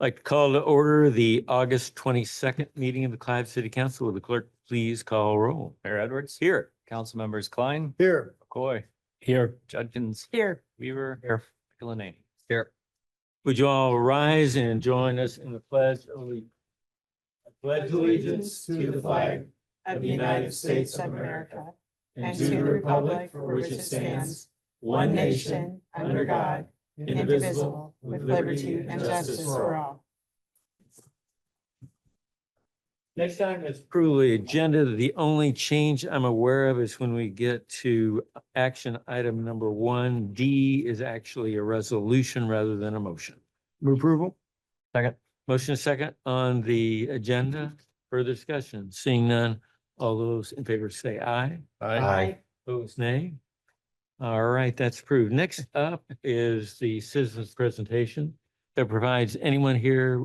Like to call to order the August 22nd meeting of the Clive City Council. Will the clerk please call roll? Mayor Edwards. Here. Council members Klein. Here. McCoy. Here. Judkins. Here. Weaver. Here. Laney. Here. Would you all rise and join us in the pledge? I pledge allegiance to the flag of the United States of America and to the republic for which it stands, one nation, under God, indivisible, with liberty and justice for all. Next time is approval of the agenda. The only change I'm aware of is when we get to action item number 1D is actually a resolution rather than a motion. Move approval. Second. Motion is second on the agenda. Further discussion. Seeing none, all those in favor say aye. Aye. Opposed, nay. All right, that's approved. Next up is the citizens presentation that provides anyone here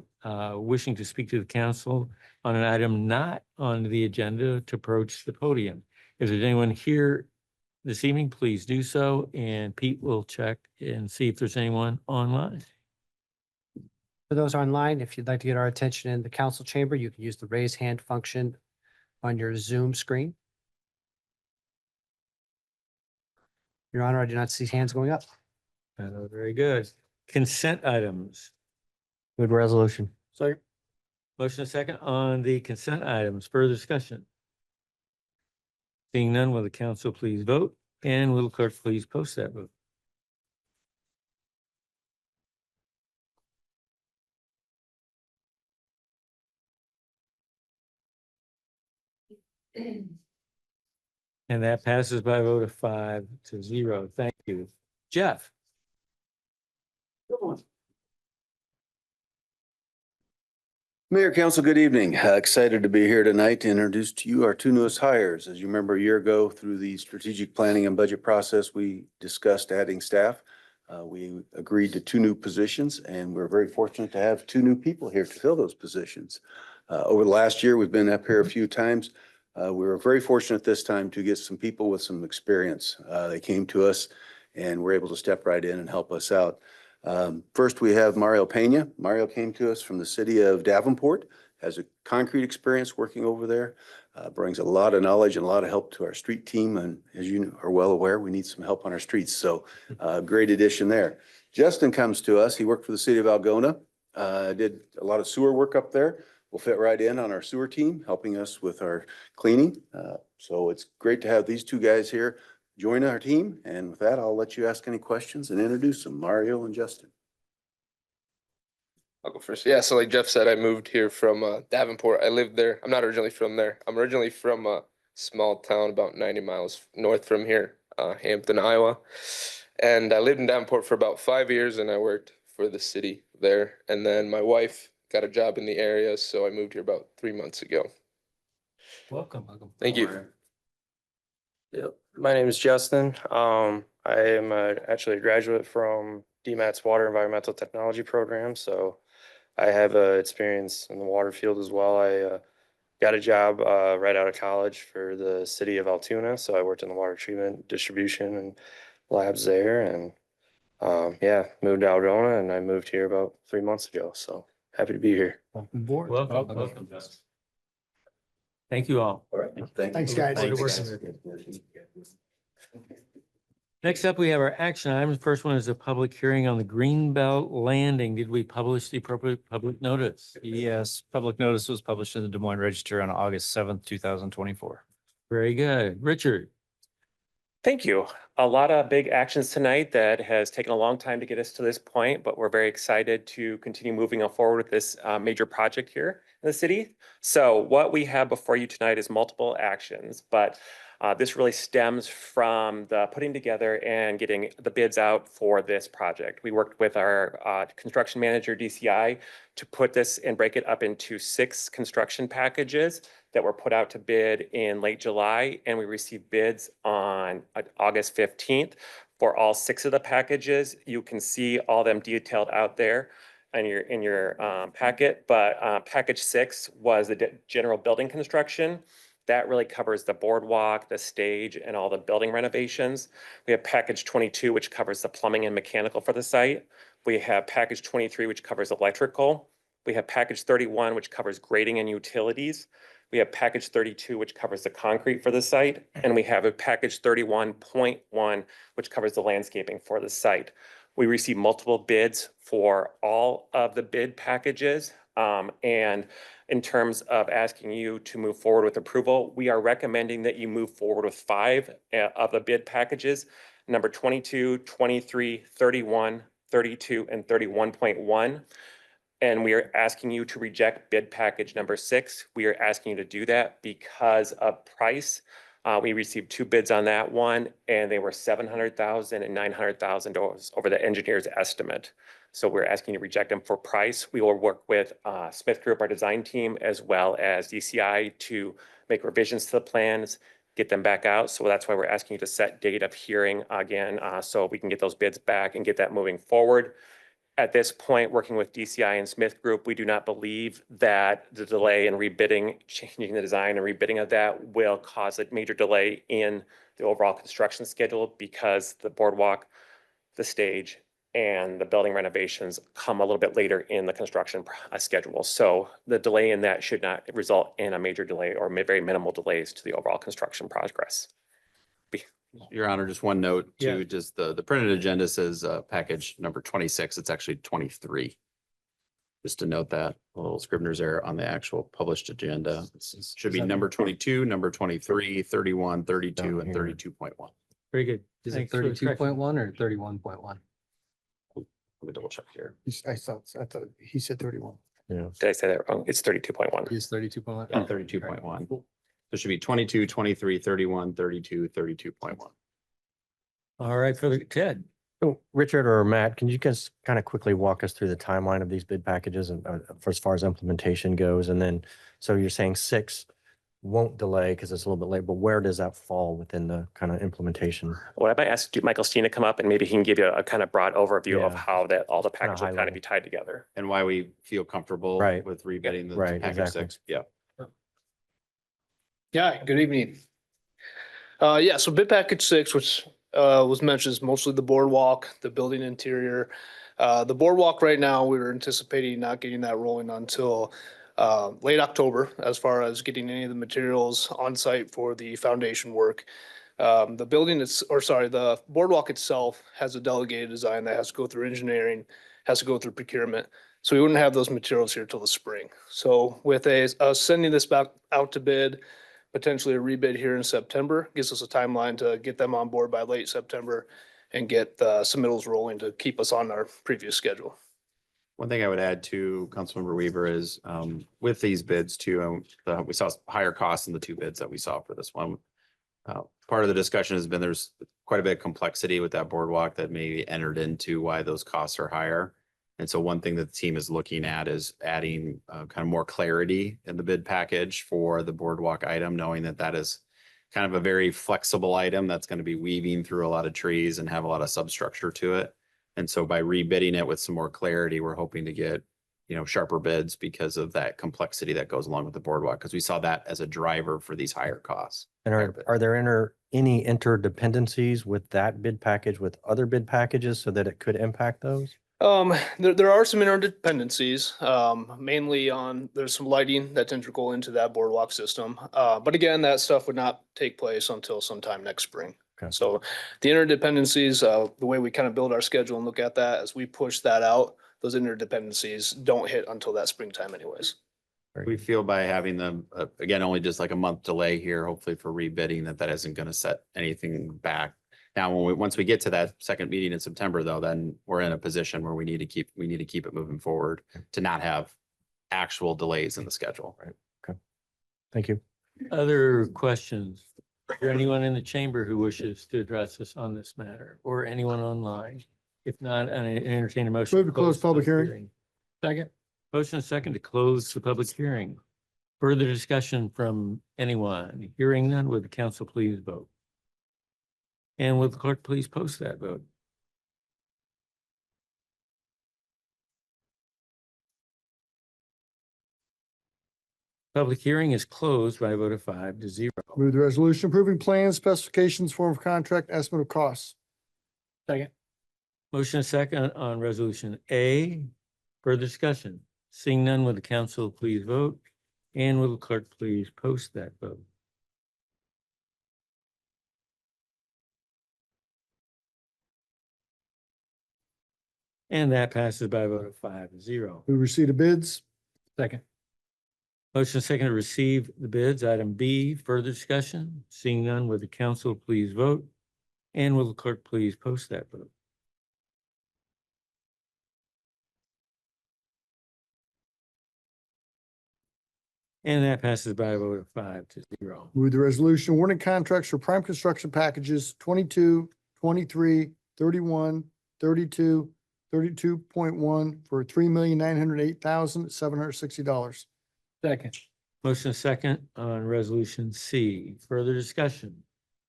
wishing to speak to the council on an item not on the agenda to approach the podium. If there's anyone here this evening, please do so, and Pete will check and see if there's anyone online. For those online, if you'd like to get our attention in the council chamber, you can use the raise hand function on your Zoom screen. Your Honor, I do not see hands going up. Very good. Consent items. Good resolution. Second. Motion is second on the consent items. Further discussion. Seeing none, will the council please vote? And will the clerk please post that vote? And that passes by a vote of 5-0. Thank you. Jeff. Mayor, Council, good evening. Excited to be here tonight to introduce to you our two newest hires. As you remember, a year ago through the strategic planning and budget process, we discussed adding staff. We agreed to two new positions, and we're very fortunate to have two new people here to fill those positions. Over the last year, we've been up here a few times. We were very fortunate this time to get some people with some experience. They came to us and were able to step right in and help us out. First, we have Mario Pena. Mario came to us from the city of Davenport, has a concrete experience working over there, brings a lot of knowledge and a lot of help to our street team. And as you are well aware, we need some help on our streets. So great addition there. Justin comes to us. He worked for the city of Algona, did a lot of sewer work up there. Will fit right in on our sewer team, helping us with our cleaning. So it's great to have these two guys here join our team. And with that, I'll let you ask any questions and introduce them, Mario and Justin. I'll go first. Yeah, so like Jeff said, I moved here from Davenport. I lived there. I'm not originally from there. I'm originally from a small town about 90 miles north from here, Hampton, Iowa. And I lived in Davenport for about 5 years, and I worked for the city there. And then my wife got a job in the area, so I moved here about 3 months ago. Welcome. Thank you. Yep. My name is Justin. I am actually a graduate from DMAT's Water Environmental Technology program, so I have experience in the water field as well. I got a job right out of college for the city of Altoona, so I worked in the water treatment, distribution, and labs there, and yeah, moved to Algona, and I moved here about 3 months ago, so happy to be here. Welcome aboard. Welcome. Thank you all. All right. Thanks, guys. Next up, we have our action items. First one is a public hearing on the Greenbelt Landing. Did we publish the appropriate public notice? Yes, public notice was published in the Des Moines Register on August 7th, 2024. Very good. Richard. Thank you. A lot of big actions tonight that has taken a long time to get us to this point, but we're very excited to continue moving forward with this major project here in the city. So what we have before you tonight is multiple actions, but this really stems from the putting together and getting the bids out for this project. We worked with our construction manager, DCI, to put this and break it up into 6 construction packages that were put out to bid in late July, and we received bids on August 15th for all 6 of the packages. You can see all them detailed out there in your packet, but package 6 was the general building construction. That really covers the boardwalk, the stage, and all the building renovations. We have package 22, which covers the plumbing and mechanical for the site. We have package 23, which covers electrical. We have package 31, which covers grading and utilities. We have package 32, which covers the concrete for the site. And we have a package 31.1, which covers the landscaping for the site. We received multiple bids for all of the bid packages. And in terms of asking you to move forward with approval, we are recommending that you move forward with 5 of the bid packages, number 22, 23, 31, 32, and 31.1. And we are asking you to reject bid package number 6. We are asking you to do that because of price. We received 2 bids on that one, and they were $700,000 and $900,000 over the engineer's estimate. So we're asking you to reject them for price. We will work with Smith Group, our design team, as well as DCI to make revisions to the plans, get them back out. So that's why we're asking you to set date of hearing again, so we can get those bids back and get that moving forward. At this point, working with DCI and Smith Group, we do not believe that the delay in rebidding, changing the design and rebidding of that will cause a major delay in the overall construction schedule because the boardwalk, the stage, and the building renovations come a little bit later in the construction schedule. So the delay in that should not result in a major delay or very minimal delays to the overall construction progress. Your Honor, just one note Yeah. to just the printed agenda says package number 26. It's actually 23. Just to note that a little Scrivener's error on the actual published agenda. Should be number 22, number 23, 31, 32, and 32.1. Very good. Is it Thanks for the correction. 32.1 or 31.1? Let me double check here. I thought he said 31. Did I say that wrong? It's 32.1. Is 32.1? Yeah, 32.1. So it should be 22, 23, 31, 32, 32.1. All right, for Ted. So Richard or Matt, can you guys kind of quickly walk us through the timeline of these bid packages and for as far as implementation goes? And then, so you're saying 6 won't delay because it's a little bit late, but where does that fall within the kind of implementation? Well, I might ask Michael Steen to come up and maybe he can give you a kind of broad overview of Yeah. how that all the Kinda packages will high kind of level. be tied together. And why we feel comfortable Right. with rebidding the Right, package exactly. 6. Yeah. Yeah, good evening. So bid package 6, which was mentioned, is mostly the boardwalk, the building interior. The boardwalk right now, we were anticipating not getting that rolling until late October, as far as getting any of the materials on site for the foundation work. The boardwalk itself has a delegated design that has to go through engineering, has to go through procurement. So we wouldn't have those materials here till the spring. So with us sending this back out to bid, potentially a rebid here in September, gives us a timeline to get them on board by late September and get the submittals rolling to keep us on our previous schedule. One thing I would add to Councilmember Weaver is with these bids too, we saw higher costs in the 2 bids that we saw for this one. Part of the discussion has been there's quite a bit of complexity with that boardwalk that maybe entered into why those costs are higher. And so one thing that the team is looking at is adding kind of more clarity in the bid package for the boardwalk item, knowing that that is kind of a very flexible item that's going to be weaving through a lot of trees and have a lot of substructure to it. And so by rebidding it with some more clarity, we're hoping to get, sharper bids because of that complexity that goes along with the boardwalk, because we saw that as a driver for these higher costs. And are there any interdependencies with that bid package with other bid packages so that it could impact those? There are some interdependencies, mainly there's some lighting that's integral into that boardwalk system. But again, that stuff would not take place until sometime next spring. Okay. So the interdependencies, the way we kind of build our schedule and look at that, as we push that out, those interdependencies don't hit until that springtime anyways. We feel by having them, again, only just like a month delay here, hopefully for rebidding, that isn't going to set anything back. Now, once we get to that second meeting in September, though, then we're in a position where we need to keep it moving forward to not have actual delays in the schedule. Right. Okay. Thank you. Other questions? Is there anyone in the chamber who wishes to address us on this matter or anyone online? If not, I entertain a motion. Move to close public hearing. Second. Motion is second to close the public hearing. Further discussion from anyone? Hearing none, would the council please vote? And would the clerk please post that vote? Public hearing is closed by a vote of 5-0. Move the resolution approving plans, specifications, form of contract, estimate of costs. Second. Motion is second on resolution A. Further discussion. Seeing none, would the council please vote? And will the clerk please post that vote? And that passes by a vote of 5-0. Move receipt of bids. Second. Motion second to receive the bids. Item B, further discussion. Seeing none, would the council please vote? And will the clerk please post that vote? And that passes by a vote of 5-0. Move the resolution awarding contracts for prime construction packages 22, 23, 31, 32, 32.1 for $3,908,760. Second. Motion second on resolution C. Further discussion.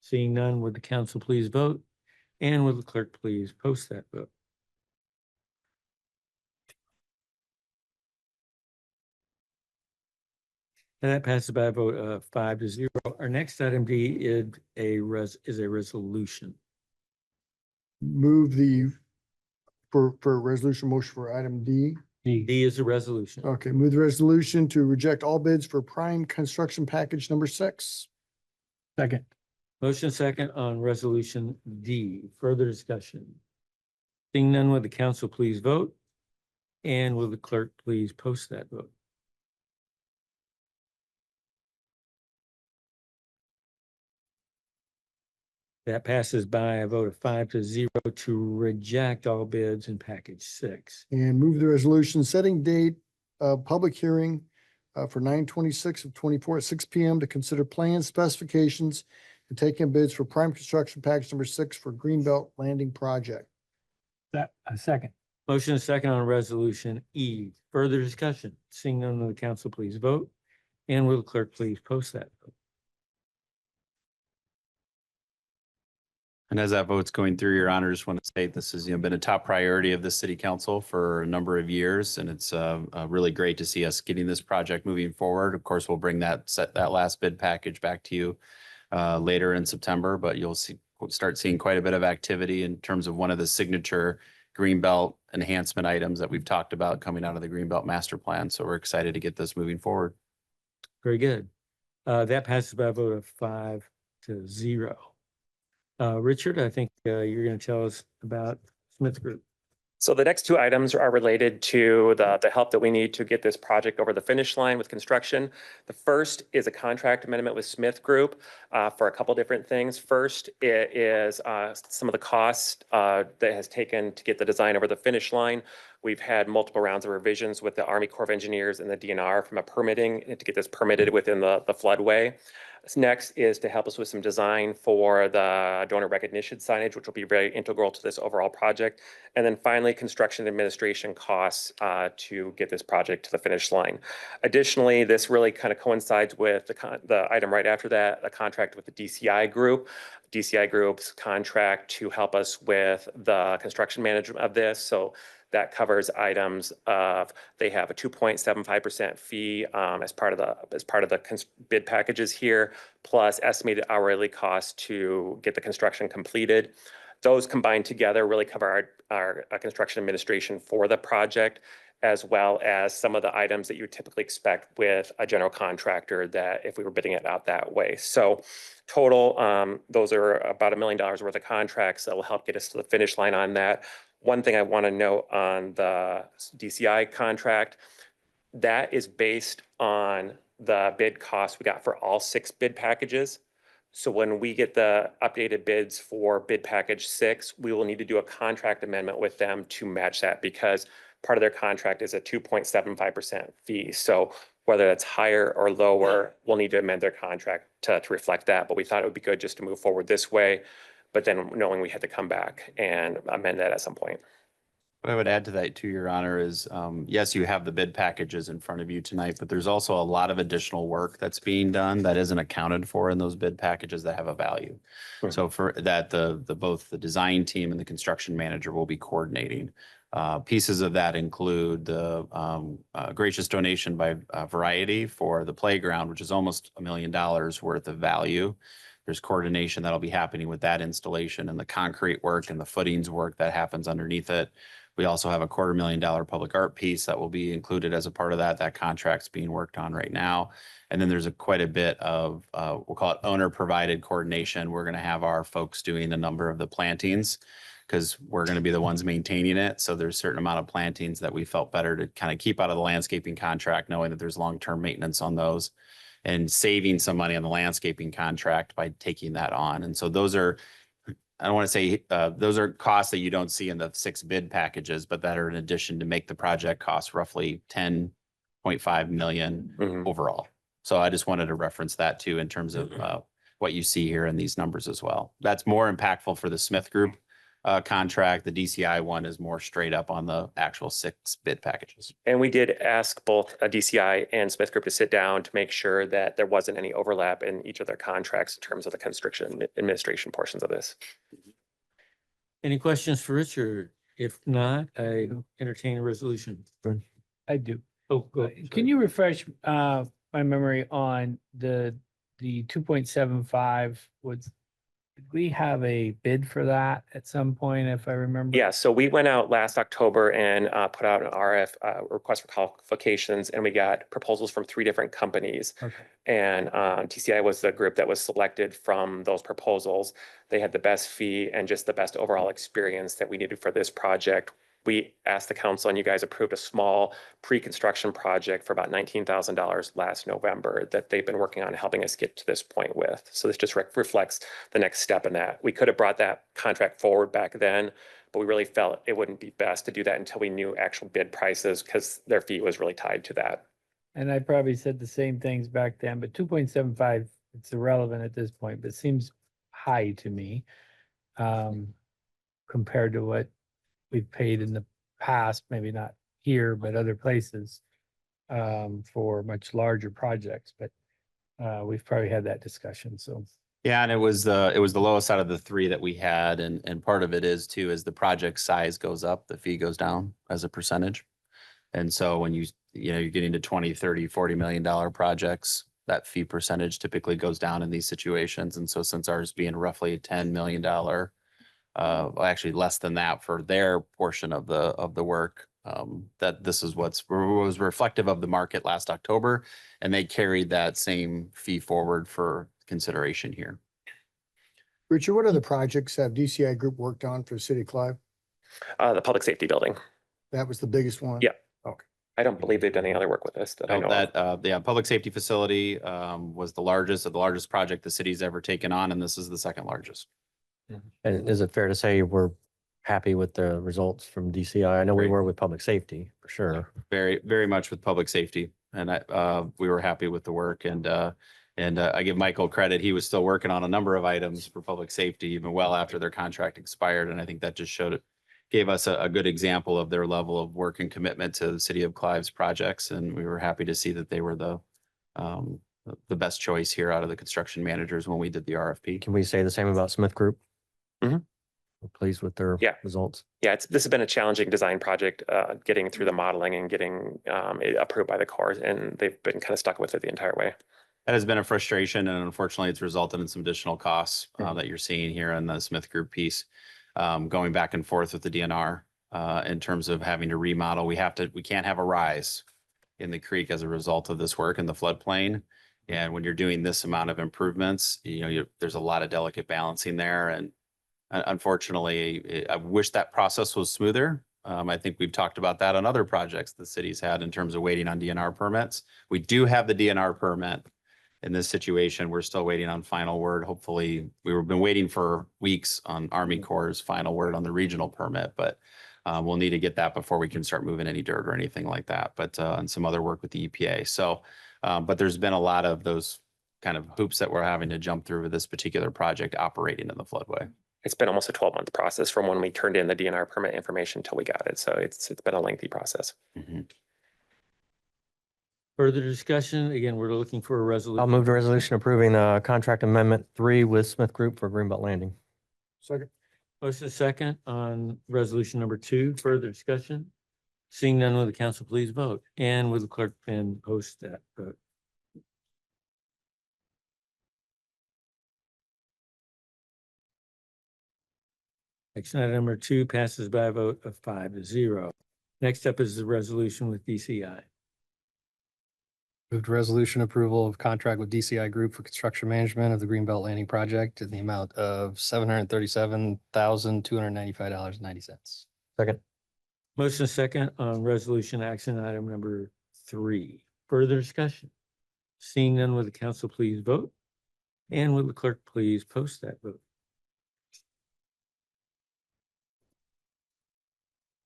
Seeing none, would the council please vote? And will the clerk please post that vote? And that passes by a vote of 5-0. Our next item D is a resolution. Move the, for resolution motion for item D. D is a resolution. Okay, move the resolution to reject all bids for prime construction package number 6. Second. Motion second on resolution D. Further discussion. Seeing none, would the council please vote? And will the clerk please post that vote? That passes by a vote of 5-0 to reject all bids in package 6. And move the resolution setting date of public hearing for 9/26 of 24 at 6 p.m. to consider plans, specifications, and taking bids for prime construction package number 6 for Greenbelt Landing Project. That, a second. Motion is second on resolution E. Further discussion. Seeing none, will the council please vote? And will the clerk please post that vote? And as that vote's going through, Your Honor, just want to state this has been a top priority of the city council for a number of years, and it's really great to see us getting this project moving forward. Of course, we'll bring that last bid package back to you later in September, but you'll start seeing quite a bit of activity in terms of one of the signature Greenbelt enhancement items that we've talked about coming out of the Greenbelt Master Plan. So we're excited to get this moving forward. Very good. That passes by a vote of 5-0. Richard, I think you're going to tell us about Smith Group. So the next two items are related to the help that we need to get this project over the finish line with construction. The first is a contract amendment with Smith Group for a couple different things. First, it is some of the cost that has taken to get the design over the finish line. We've had multiple rounds of revisions with the Army Corps of Engineers and the DNR from a permitting to get this permitted within the floodway. Next is to help us with some design for the donor recognition signage, which will be very integral to this overall project. And then finally, construction administration costs to get this project to the finish line. Additionally, this really kind of coincides with the item right after that, a contract with the DCI Group. DCI Group's contract to help us with the construction management of this. So that covers items of, they have a 2.75% fee as part of the bid packages here, plus estimated hourly cost to get the construction completed. Those combined together really cover our construction administration for the project, as well as some of the items that you would typically expect with a general contractor that if we were bidding it out that way. So total, those are about $1 million worth of contracts that will help get us to the finish line on that. One thing I want to note on the DCI contract, that is based on the bid cost we got for all 6 bid packages. So when we get the updated bids for bid package 6, we will need to do a contract amendment with them to match that, because part of their contract is a 2.75% fee. So whether that's higher or lower, we'll need to amend their contract to reflect that. But we thought it would be good just to move forward this way, but then knowing we had to come back and amend that at some point. What I would add to that too, Your Honor, is yes, you have the bid packages in front of you tonight, but there's also a lot of additional work that's being done that isn't accounted for in those bid packages that have a value. Sure. So for that, both the design team and the construction manager will be coordinating. Pieces of that include the gracious donation by Variety for the playground, which is almost $1 million worth of value. There's coordination that'll be happening with that installation and the concrete work and the footings work that happens underneath it. We also have a $250,000 public art piece that will be included as a part of that. That contract's being worked on right now. And then there's quite a bit of, we'll call it owner provided coordination. We're going to have our folks doing a number of the plantings because we're going to be the ones maintaining it. So there's a certain amount of plantings that we felt better to kind of keep out of the landscaping contract, knowing that there's long-term maintenance on those and saving some money on the landscaping contract by taking that on. And so those are, I don't want to say, those are costs that you don't see in the 6 bid packages, but that are in addition to make the project cost roughly 10.5 million overall. So I just wanted to reference that too in terms of what you see here in these numbers as well. That's more impactful for the Smith Group contract. The DCI one is more straight up on the actual 6 bid packages. And we did ask both DCI and Smith Group to sit down to make sure that there wasn't any overlap in each of their contracts in terms of the construction administration portions of this. Any questions for Richard? If not, I entertain a resolution. I do. Oh, go. Can you refresh my memory on the 2.75 was, did we have a bid for that at some point, if I remember? Yeah, so we went out last October and put out an RF request for qualifications, and we got proposals from 3 different companies. Okay. And TCI was the group that was selected from those proposals. They had the best fee and just the best overall experience that we needed for this project. We asked the council and you guys approved a small pre-construction project for about $19,000 last November that they've been working on helping us get to this point with. So this just reflects the next step in that. We could have brought that contract forward back then, but we really felt it wouldn't be best to do that until we knew actual bid prices because their fee was really tied to that. And I probably said the same things back then, but 2.75, it's irrelevant at this point, but seems high to me compared to what we've paid in the past, maybe not here, but other places for much larger projects, but we've probably had that discussion, so. Yeah, and it was the lowest out of the 3 that we had. And part of it is too, as the project size goes up, the fee goes down as a percentage. And so when you're getting to 20, 30, $40 million projects, that fee percentage typically goes down in these situations. And so since ours being roughly $10 million, actually less than that for their portion of the work, that this is was reflective of the market last October, and they carried that same fee forward for consideration here. Richard, what other projects have DCI Group worked on for the city of Clive? The public safety building. That was the biggest one? Yeah. Okay. I don't believe they've done any other work with us that I know of. The public safety facility was the largest project the city's ever taken on, and this is the second largest. And is it fair to say we're happy with the results from DCI? I know we Great. were with public safety for sure. Very, very much with public safety, and we were happy with the work. And I give Michael credit; he was still working on a number of items for public safety even well after their contract expired. And I think that just gave us a good example of their level of work and commitment to the city of Clive's projects. And we were happy to see that they were the best choice here out of the construction managers when we did the RFP. Can we say the same about Smith Group? Mhm. We're pleased with their results. Yeah, this has been a challenging design project, getting through the modeling and getting it approved by the Corps, and they've been kind of stuck with it the entire way. That has been a frustration, and unfortunately, it's resulted in some additional costs that you're seeing here in the Smith Group piece. Going back and forth with the DNR in terms of having to remodel, we can't have a rise in the creek as a result of this work in the floodplain. And when you're doing this amount of improvements, there's a lot of delicate balancing there. And unfortunately, I wish that process was smoother. I think we've talked about that on other projects the city's had in terms of waiting on DNR permits. We do have the DNR permit. In this situation, we're still waiting on final word. Hopefully, we've been waiting for weeks on Army Corps' final word on the regional permit, but we'll need to get that before we can start moving any dirt or anything like that, but and some other work with the EPA. So, but there's been a lot of those kind of hoops that we're having to jump through with this particular project operating in the floodway. It's been almost a 12-month process from when we turned in the DNR permit information until we got it. So it's been a lengthy process. Mm-hmm. Further discussion? Again, we're looking for a resolution. I'll move to resolution approving contract amendment 3 with Smith Group for Greenbelt Landing. Second. Motion second on resolution number 2. Further discussion? Seeing none, will the council please vote? And will the clerk then post that vote? Action item number 2 passes by a vote of 5-0. Next up is the resolution with DCI. Moved resolution approval of contract with DCI Group for construction management of the Greenbelt Landing Project in the amount of $737,295.90. Second. Motion second on resolution action item number 3. Further discussion? Seeing none, will the council please vote? And will the clerk please post that vote?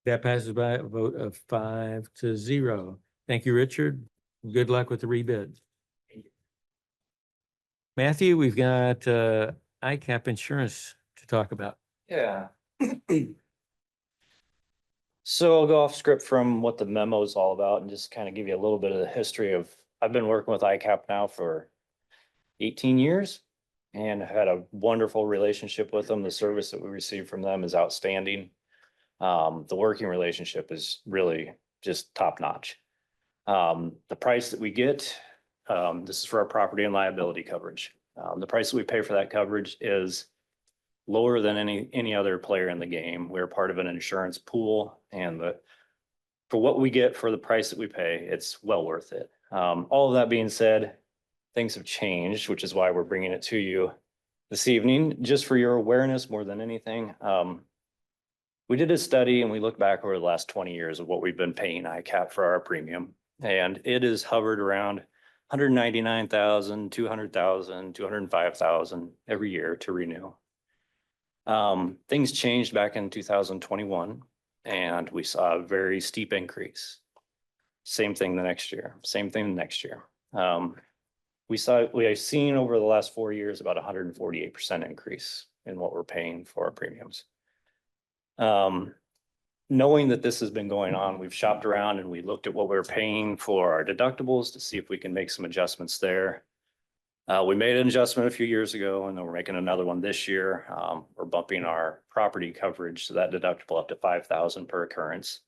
That passes by a vote of 5-0. Thank you, Richard. Good luck with the rebid. Matthew, we've got ICAP insurance to talk about. Yeah. So I'll go off script from what the memo is all about and just kind of give you a little bit of the history of, I've been working with ICAP now for 18 years and had a wonderful relationship with them. The service that we receive from them is outstanding. The working relationship is really just top notch. The price that we get, this is for our property and liability coverage. The price that we pay for that coverage is lower than any other player in the game. We're part of an insurance pool, and for what we get for the price that we pay, it's well worth it. All of that being said, things have changed, which is why we're bringing it to you this evening, just for your awareness more than anything. We did a study and we looked back over the last 20 years of what we've been paying ICAP for our premium, and it is hovered around 199,000, 200,000, 205,000 every year to renew. Things changed back in 2021 and we saw a very steep increase. Same thing the next year, same thing the next year. We have seen over the last 4 years about 148% increase in what we're paying for our premiums. Knowing that this has been going on, we've shopped around and we looked at what we were paying for our deductibles to see if we can make some adjustments there. We made an adjustment a few years ago and then we're making another one this year. We're bumping our property coverage to that deductible up to 5,000 per occurrence.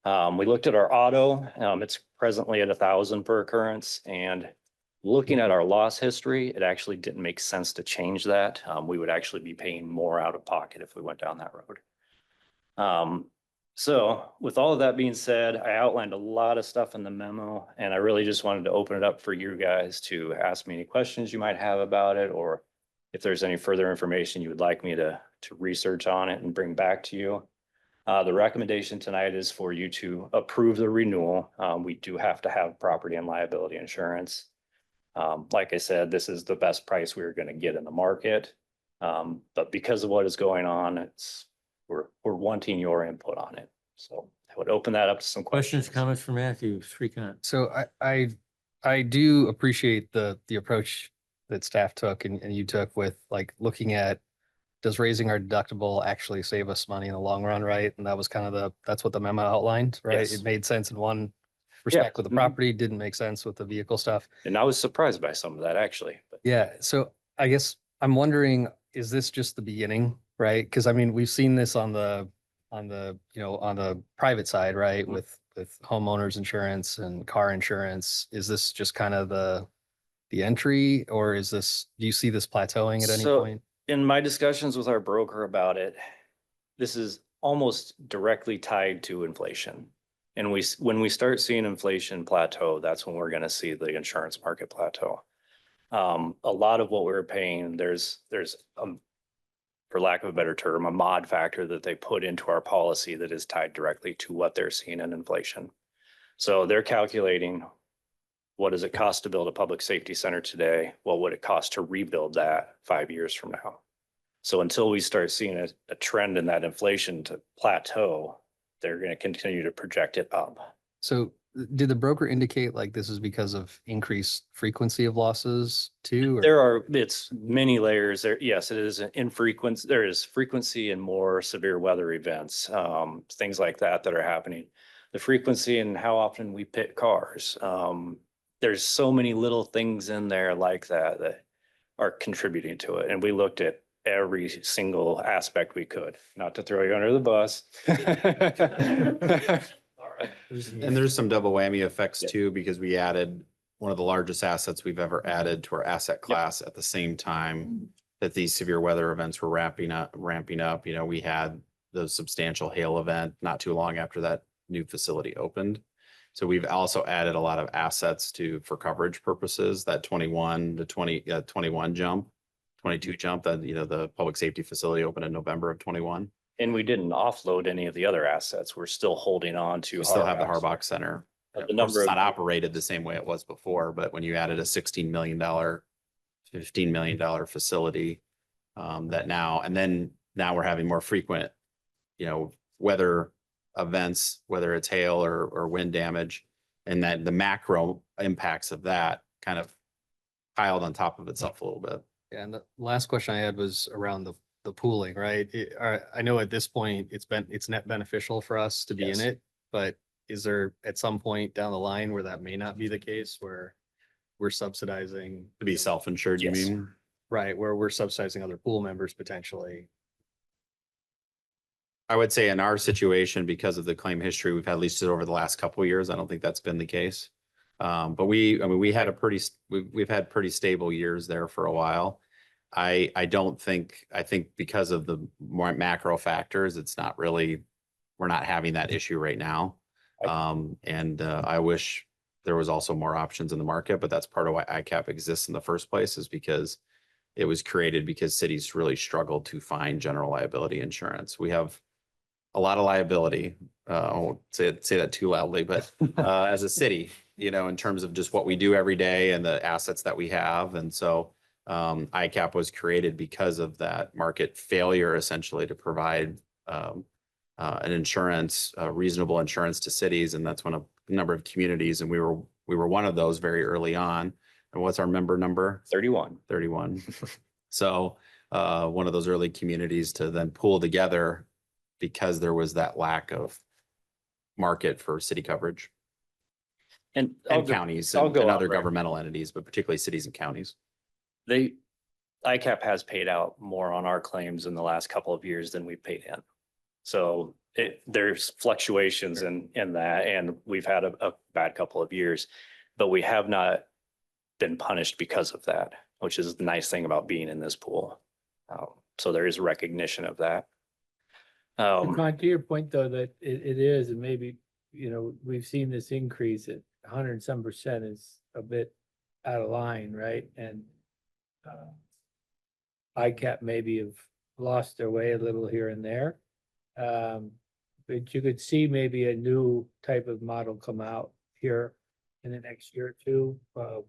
We looked at our auto, it's presently at 1,000 per occurrence, and looking at our loss history, it actually didn't make sense to change that. We would actually be paying more out of pocket if we went down that road. So with all of that being said, I outlined a lot of stuff in the memo and I really just wanted to open it up for you guys to ask me any questions you might have about it, or if there's any further information you would like me to research on it and bring back to you. The recommendation tonight is for you to approve the renewal. We do have to have property and liability insurance. Like I said, this is the best price we were going to get in the market. But because of what is going on, we're wanting your input on it. So I would open that up to some questions. Comments from Matthew, Srikant. So I do appreciate the approach that staff took and you took with like looking at, does raising our deductible actually save us money in the long run, right? And that was kind of that's what the memo outlined, right? Yes. It made sense in one respect with the property, didn't make sense with the vehicle stuff. And I was surprised by some of that actually. But Yeah, so I guess I'm wondering, is this just the beginning, right? Because I mean, we've seen this on the on the private side, right? With homeowners insurance and car insurance. Is this just kind of the entry, or do you see this plateauing at any point? In my discussions with our broker about it, this is almost directly tied to inflation. And when we start seeing inflation plateau, that's when we're going to see the insurance market plateau. A lot of what we're paying, there's for lack of a better term, a mod factor that they put into our policy that is tied directly to what they're seeing in inflation. So they're calculating, what does it cost to build a public safety center today? What would it cost to rebuild that 5 years from now? So until we start seeing a trend in that inflation to plateau, they're going to continue to project it up. So did the broker indicate like this is because of increased frequency of losses too? It's many layers there. Yes, it is infrequent. There is frequency and more severe weather events, things like that are happening. The frequency and how often we pit cars. There's so many little things in there like that are contributing to it. And we looked at every single aspect we could, not to throw you under the bus. And there's some double whammy effects too, because we added one of the largest assets we've ever added to our asset class at the same time that these severe weather events were ramping up. You know, we had the substantial hail event not too long after that new facility opened. So we've also added a lot of assets for coverage purposes, that 21 to 21 jump, 22 jump that, you know, the public safety facility opened in November of 21. And we didn't offload any of the other assets. We're still holding on to. We still have the assets. Harbox Center. But Of the course, number it's of- not operated the same way it was before, but when you added a $16 million, $15 million facility, that now, and then now we're having more frequent, you know, weather events, whether it's hail or wind damage, and that the macro impacts of that kind of piled on top of itself a little bit. Yeah, and the last question I had was around the pooling, right? I know at this point, it's net beneficial for us to be in Yes. it, but is there at some point down the line where that may not be the case, where we're subsidizing, To be self-insured, you Yes. mean? right, where we're subsidizing other pool members potentially? I would say in our situation, because of the claim history we've had, at least over the last couple of years, I don't think that's been the case. But I mean, we've had pretty stable years there for a while. I think because of the more macro factors, it's not really, we're not having that issue right now. I wish there was also more options in the market, but that's part of why ICAP exists in the first place, is because it was created because cities really struggled to find general liability insurance. We have a lot of liability. I won't say that too loudly, but as a city, you know, in terms of just what we do every day and the assets that we have. And so ICAP was created because of that market failure, essentially, to provide an insurance, reasonable insurance to cities. And that's one of a number of communities. And we were one of those very early on. And what's our member number? 31. 31. So one of those early communities to then pool together because there was that lack of market for city coverage And and counties I'll and go other outright. governmental entities, but particularly cities and counties. ICAP has paid out more on our claims in the last couple of years than we've paid in. So there's fluctuations in that, and we've had a bad couple of years, but we have not been punished because of that, which is the nice thing about being in this pool. So there is recognition of that. Con, to your point, though, that it is, and maybe, you know, we've seen this increase at 100 and some percent is a bit out of line, right? And ICAP maybe have lost their way a little here and there. But you could see maybe a new type of model come out here in the next year or two,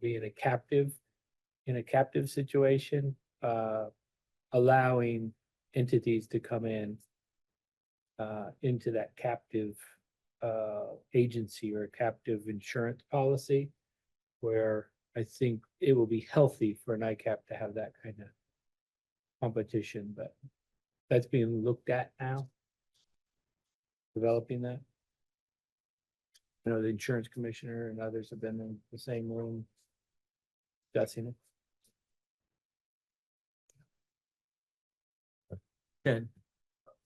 being in a captive situation, allowing entities to come in into that captive agency or captive insurance policy, where I think it will be healthy for an ICAP to have that kind of competition, but that's being looked at now. Developing that. You know, the insurance commissioner and others have been in the same room discussing it. Good.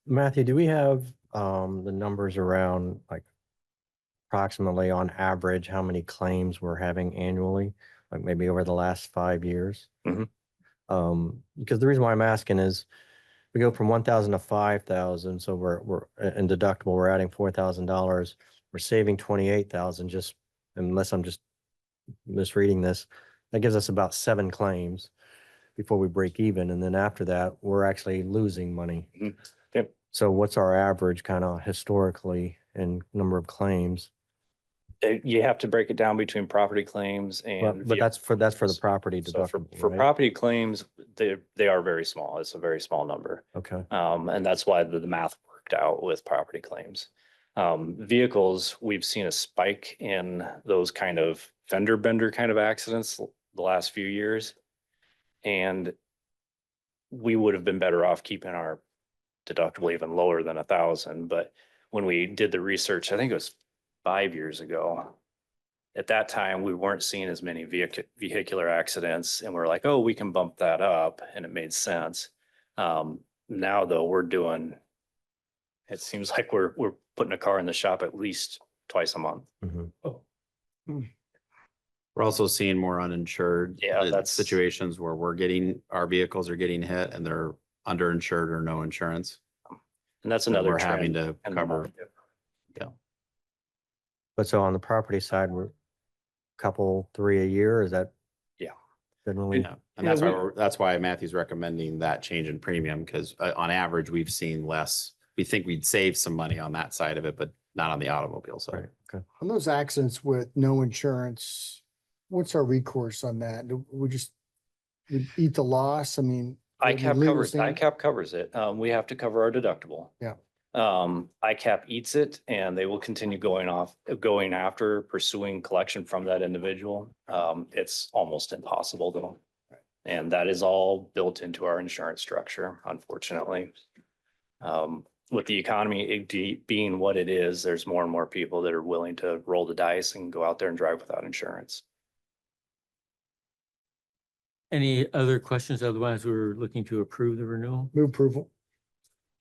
Matthew, do we have the numbers around, like, approximately on average, how many claims we're having annually, like maybe over the last 5 years? Mhm. Because the reason why I'm asking is we go from 1,000 to 5,000, so we're in deductible, we're adding $4,000. We're saving 28,000, just unless I'm just misreading this. That gives us about 7 claims before we break even, and then after that, we're actually losing money. Mhm. Yep. So what's our average kind of historically in number of claims? You have to break it down between property claims and. But that's for the property So for deductible, right? property claims, they are very small. It's a very small number. Okay. And that's why the math worked out with property claims. Vehicles, we've seen a spike in those kind of fender bender kind of accidents the last few years. And we would have been better off keeping our deductible even lower than 1,000. But when we did the research, I think it was 5 years ago, at that time, we weren't seeing as many vehicular accidents, and we're like, oh, we can bump that up, and it made sense. Now, though, it seems like we're putting a car in the shop at least twice a month. Mhm. Oh. We're also seeing more uninsured. Yeah, that's- situations where our vehicles are getting hit and they're underinsured or no insurance. And that's that another We're having trend to in the cover. market. But so on the property side, we're couple, 3 a year, is that? Yeah. Generally, Yeah, and that's why Matthew's recommending that change in premium, because on average, we've seen less. We think we'd save some money on that side of it, but not on the automobile side. right, okay. On those accidents with no insurance, what's our recourse on that? Do we just we eat the loss? I mean. would be ICAP legal covers, standard? ICAP covers it. We have to cover our deductible. Yeah. ICAP eats it and they will continue going after pursuing collection from that individual. It's almost impossible though. And that is all built into our insurance structure, unfortunately. With the economy being what it is, there's more and more people that are willing to roll the dice and go out there and drive without insurance. Any other questions? Otherwise, we're looking to approve the renewal. Move approval.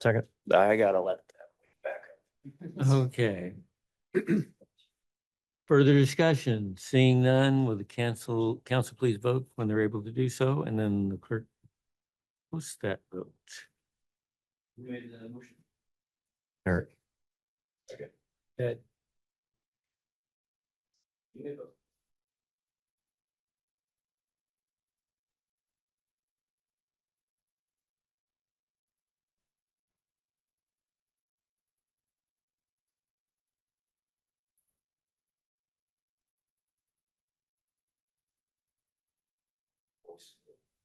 Second, I gotta let that back. Okay. Further discussion, seeing none, will the council please vote when they're able to do so, and then the clerk post that vote. You made the motion. Eric, Ed, You made the-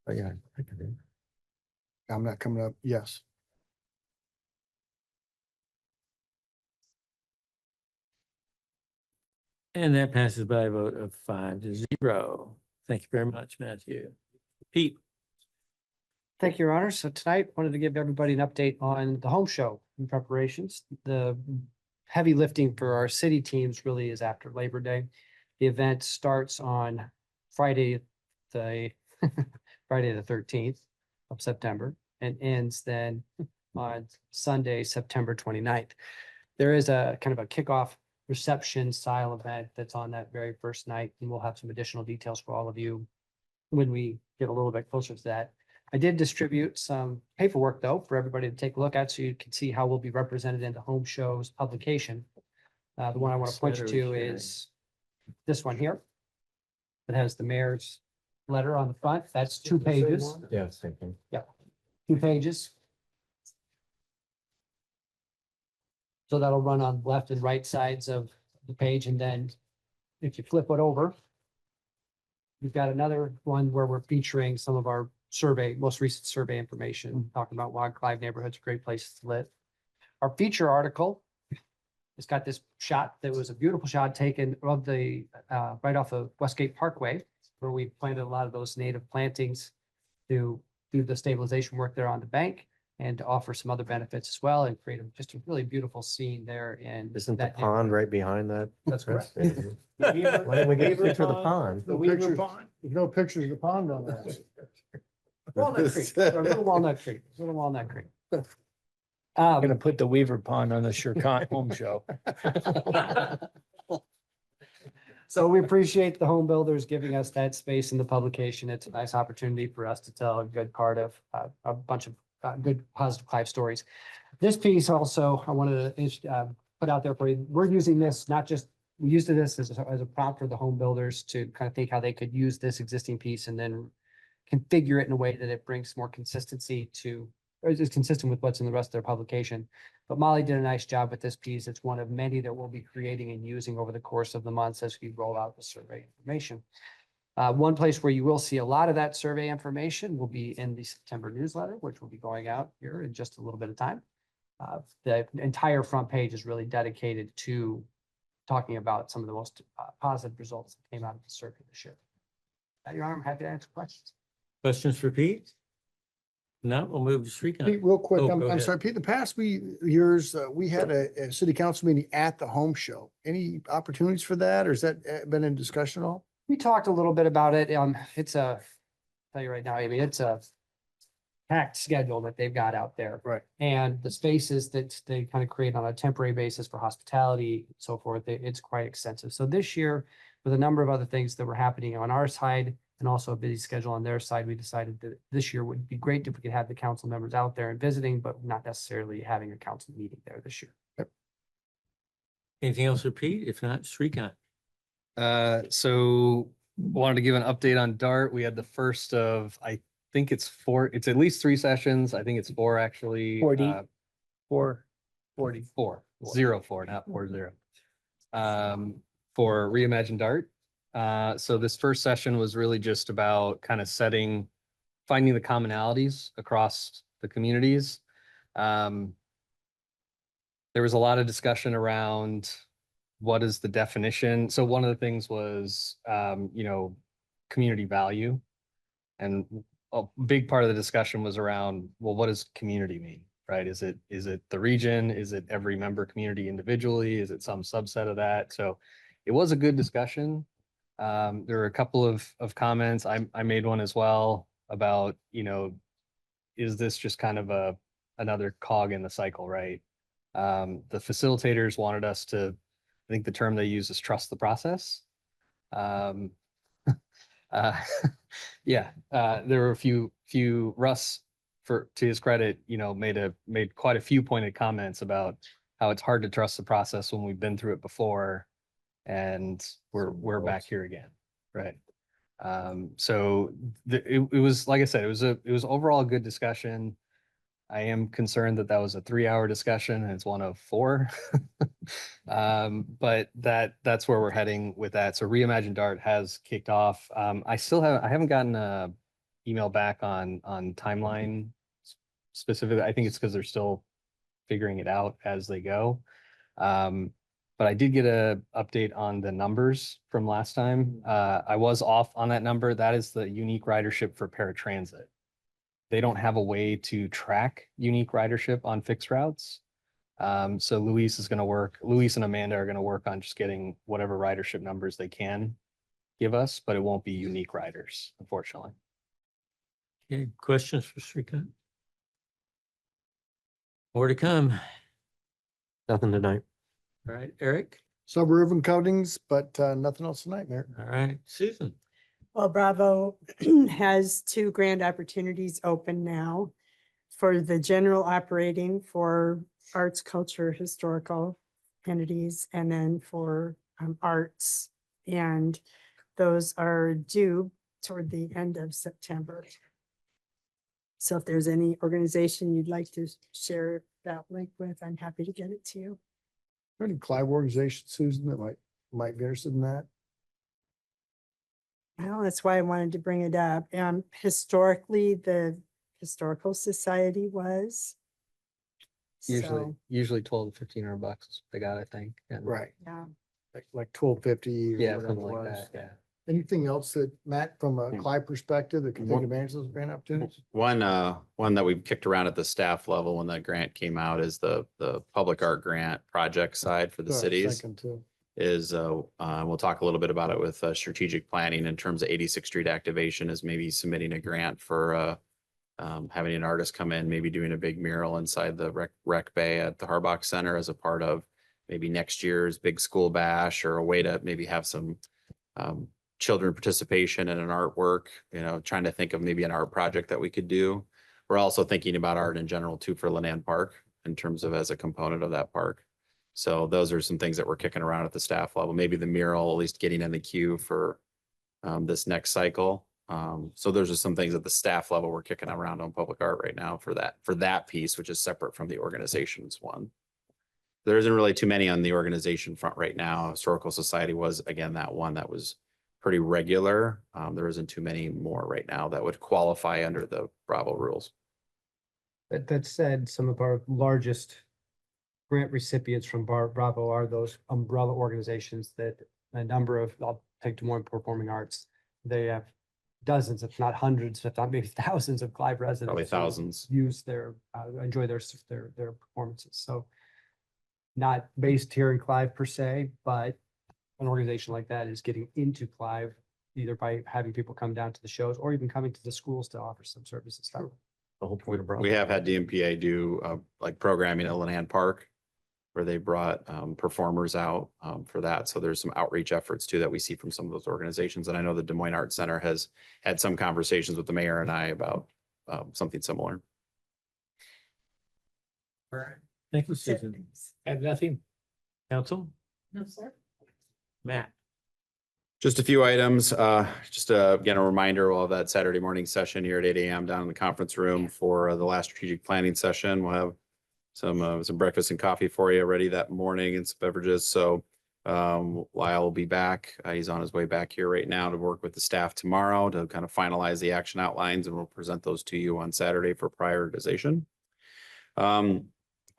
oh, yeah. I can do. I'm not coming up. Yes. And that passes by a vote of 5-0. Thank you very much, Matthew. Pete, Thank you, Your Honor. So tonight, wanted to give everybody an update on the home show and preparations. The heavy lifting for our city teams really is after Labor Day. The event starts on Friday, the Friday, the 13th of September, and ends then on Sunday, September 29th. There is a kind of a kickoff reception style event that's on that very first night, and we'll have some additional details for all of you when we get a little bit closer to that. I did distribute some paperwork though for everybody to take a look at so you can see how we'll be represented in the home show's publication. The one I want to point you to is this one here. It has the mayor's letter on the front. That's 2 pages. Yeah, same thing. 2 pages. So that'll run on left and right sides of the page, and then if you flip it over, we've got another one where we're featuring some of our most recent survey information, talking about why Clive neighborhood's a great place to live. Our feature article has got this shot that was a beautiful shot taken of the right off of Westgate Parkway, where we planted a lot of those native plantings to do the stabilization work there on the bank and to offer some other benefits as well and create just a really beautiful scene there. And Isn't the pond right behind that? That's correct. Why didn't we get a picture of the pond? No pictures, there's no pictures of the pond on that. Walnut Creek, or Little Walnut Creek, Little Walnut Creek. I'm gonna put the Weaver Pond on the Shercott home show. So we appreciate the home builders giving us that space in the publication. It's a nice opportunity for us to tell a good part of a bunch of good positive Clive stories. This piece also, I wanted to put out there for you. We're using this, not just, we used this as a prompt for the home builders to kind of think how they could use this existing piece and then configure it in a way that it brings more consistency to, or is consistent with what's in the rest of their publication. But Molly did a nice job with this piece. It's one of many that we'll be creating and using over the course of the months as we roll out the survey information. One place where you will see a lot of that survey information will be in the September newsletter, which will be going out here in just a little bit of time. The entire front page is really dedicated to talking about some of the most positive results that came out of the survey this year. Your Honor, I'm happy to answer questions. questions for Pete? No, we'll move to Srikant. Pete, real quick, Oh, I'm go I'm ahead. sorry, Pete, the past years, we had a city council meeting at the home show. Any opportunities for that, or has that been in discussion at all? We talked a little bit about it. It's a, tell you right now, I mean, it's a packed schedule that they've got out there. Right. And the spaces that they kind of create on a temporary basis for hospitality and so forth, it's quite extensive. So this year, with a number of other things that were happening on our side and also a busy schedule on their side, we decided that this year would be great if we could have the council members out there and visiting, but not necessarily having a council meeting there this year. Anything else, repeat? If not, Srikant. So wanted to give an update on DART. We had the first of, I think it's 4, it's at least 3 sessions. I think it's 4 actually. 40. 4, 44, 04, not 40. For Reimagine DART. So this first session was really just about kind of finding the commonalities across the communities. There was a lot of discussion around what is the definition. So one of the things was, community value. And a big part of the discussion was around, well, what does community mean, right? Is it the region? Is it every member community individually? Is it some subset of that? So it was a good discussion. There were a couple of comments. I made one as well about, is this just kind of another cog in the cycle, right? The facilitators wanted us to, I think the term they use is trust the process. Yeah, there were a few Russ, to his credit, made quite a few pointed comments about how it's hard to trust the process when we've been through it before and we're back here again, right? So it was, like I said, it was overall a good discussion. I am concerned that was a 3-hour discussion and it's one of 4. But that's where we're heading with that. So Reimagine DART has kicked off. I haven't gotten a email back on timeline specifically. I think it's because they're still figuring it out as they go. But I did get a update on the numbers from last time. I was off on that number. That is the unique ridership for paratransit. They don't have a way to track unique ridership on fixed routes. So Luis and Amanda are going to work on just getting whatever ridership numbers they can give us, but it won't be unique riders, unfortunately. Okay, questions for Srikant? More to come. Nothing tonight. All right, Eric. Suburban coatings, but nothing else tonight, Mayor. All right, Susan. Well, Bravo has 2 grand opportunities open now for the general operating for arts, culture, historical entities, and then for arts. And those are due toward the end of September. So if there's any organization you'd like to share that link with, I'm happy to get it to you. Any Clive organization, Susan, that might be interested in that? Well, that's why I wanted to bring it up. Historically, the Historical Society was. So, Usually 12 to $1,500 is what they got, I think. And Right, yeah. like 1250. Yeah, something like that, yeah. Anything else that, Matt, from a Clive perspective, that can take advantage of those grant opportunities? One that we've kicked around at the staff level when that grant came out is the public art grant project side for the That's what I was cities. thinking too. We'll talk a little bit about it with strategic planning in terms of 86th Street activation is maybe submitting a grant for having an artist come in, maybe doing a big mural inside the rec bay at the Harbach Center as a part of maybe next year's big school bash, or a way to maybe have some children participation in an artwork, trying to think of maybe an art project that we could do. We're also thinking about art in general too for Lanand Park in terms of as a component of that park. So those are some things that we're kicking around at the staff level, maybe the mural, at least getting in the queue for this next cycle. So those are some things at the staff level we're kicking around on public art right now for that piece, which is separate from the organization's one. There isn't really too many on the organization front right now. Historical Society was, again, that one that was pretty regular. There isn't too many more right now that would qualify under the Bravo rules. That said, some of our largest grant recipients from Bravo are those umbrella organizations that a number of, I'll take to more performing arts. They have dozens, if not hundreds, if not maybe thousands of Clive residents. Probably who thousands. Use enjoy their performances. So not based here in Clive per se, but an organization like that is getting into Clive either by having people come down to the shows or even coming to the schools to offer some services. The whole point of Bravo. We have had DMPA do like programming at Lanand Park. where they brought performers out for that. So there's some outreach efforts too that we see from some of those organizations. And I know the Des Moines Arts Center has had some conversations with the mayor and I about something similar. All right. Thank you, Susan. I have nothing. Council? No, sir. Matt? Just a few items, just again, a reminder, we'll have that Saturday morning session here at 8 a.m. down in the conference room for the last strategic planning session. We'll have some breakfast and coffee for you ready that morning and some beverages. So Lyle will be back. He's on his way back here right now to work with the staff tomorrow to kind of finalize the action outlines, and we'll present those to you on Saturday for prioritization.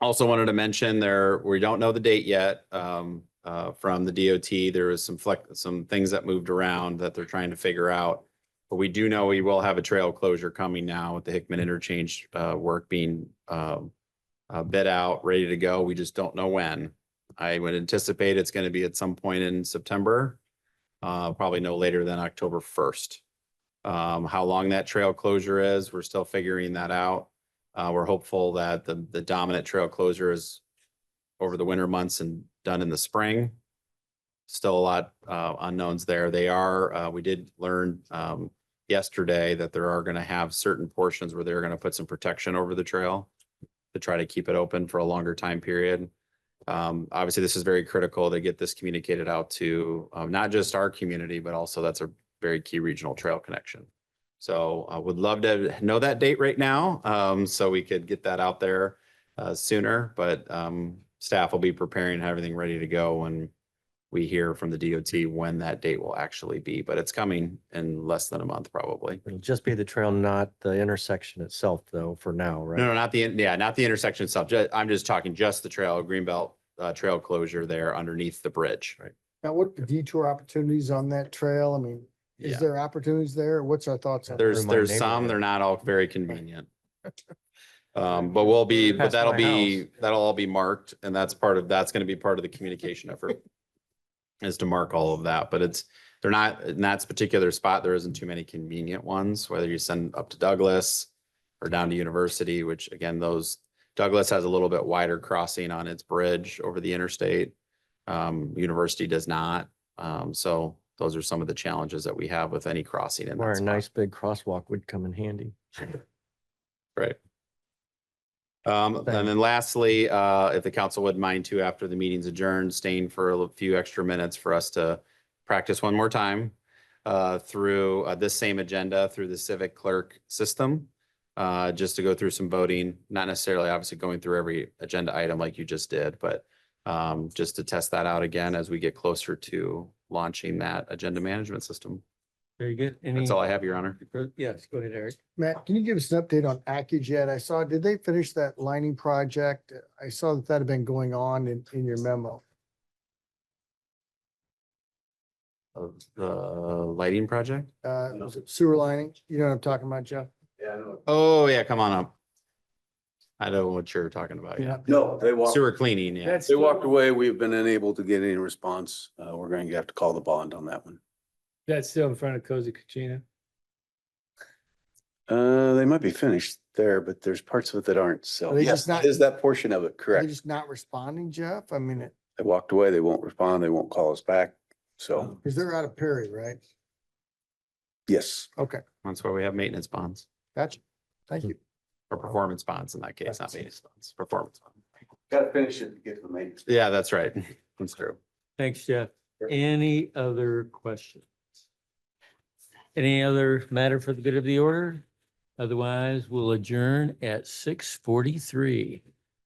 Also wanted to mention we don't know the date yet. From the DOT, there was some things that moved around that they're trying to figure out. But we do know we will have a trail closure coming now with the Hickman interchange work being bid out, ready to go. We just don't know when. I would anticipate it's going to be at some point in September, probably no later than October 1st. How long that trail closure is, we're still figuring that out. We're hopeful that the dominant trail closure is over the winter months and done in the spring. Still a lot unknowns there. We did learn yesterday that there are going to have certain portions where they're going to put some protection over the trail to try to keep it open for a longer time period. Obviously, this is very critical to get this communicated out to not just our community, but also that's a very key regional trail connection. So I would love to know that date right now, so we could get that out there sooner, but staff will be preparing everything ready to go when we hear from the DOT when that date will actually be, but it's coming in less than a month, probably. It'll just be the trail, not the intersection itself, though, for now, right? No, not the intersection itself. I'm just talking just the trail, Greenbelt trail closure there underneath the bridge. Right. Now, what the detour opportunities on that trail? I mean, is Yeah. there opportunities there? What's our thoughts on? There's my some, neighborhood. they're not all very convenient. But Past that'll my all be marked, and that's going to be part of the communication effort is to mark all of that, but they're not in that particular spot. There isn't too many convenient ones, whether you send up to Douglas or down to University, which again, Douglas has a little bit wider crossing on its bridge over the interstate. University does not. So those are some of the challenges that we have with any crossing in Where that a spot. nice big crosswalk would come in handy. Right. And then lastly, if the council would mind too, after the meeting's adjourned, staying for a few extra minutes for us to practice one more time through this same agenda through the civic clerk system, just to go through some voting, not necessarily obviously going through every agenda item like you just did, but just to test that out again as we get closer to launching that agenda management system. Very good. That's all I have, Your Honor. Yes, go ahead, Eric. Matt, can you give us an update on AccuJet? Did they finish that lining project? I saw that had been going on in your memo. Of the lighting project? Was it sewer lining? You know what I'm talking about, Jeff? Oh, yeah, come on up. I know what you're talking about. Yeah. No, they walked, Sewer cleaning, yeah. they walked away. We've been unable to get any response. We're going to have to call the bond on that one. That's still in front of Cozy Cucina. They might be finished there, but there's parts of it that aren't. So Are they yes, just not- that is that portion of it, Are they correct? just not responding, Jeff? I mean, They walked away. They won't respond. They won't call us back. So because they're out of Perry, right? yes, Okay, That's why we have maintenance bonds gotcha. Thank you. or performance bonds in that case, not maintenance bonds, performance bonds. got to finish it to get to the main. Yeah, that's right. That's true. Thanks, Jeff. Any other questions? Any other matter for the good of the order? Otherwise, we'll adjourn at 6:43.